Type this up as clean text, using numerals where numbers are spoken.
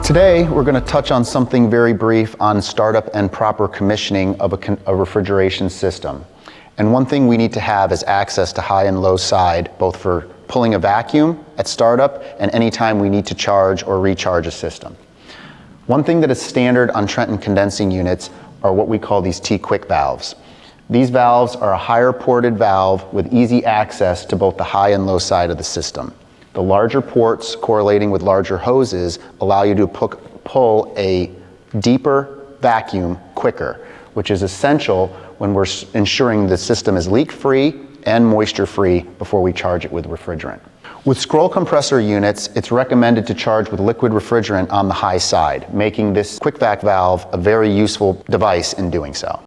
Today, we're going to touch on something very brief on startup and proper commissioning of a refrigeration system. And one thing we need to have is access to high and low side, both for pulling a vacuum at startup and anytime we need to charge or recharge a system. One thing that is standard on Trenton condensing units are what we call these QuikVac valves. These valves are a higher ported valve with easy access to both the high and low side of the system. The larger ports correlating with larger hoses allow you to pull a deeper vacuum quicker, which is essential when we're ensuring the system is leak-free and moisture-free before we charge it with refrigerant. With scroll compressor units, it's recommended to charge with liquid refrigerant on the high side, making this QuikVac valve a very useful device in doing so.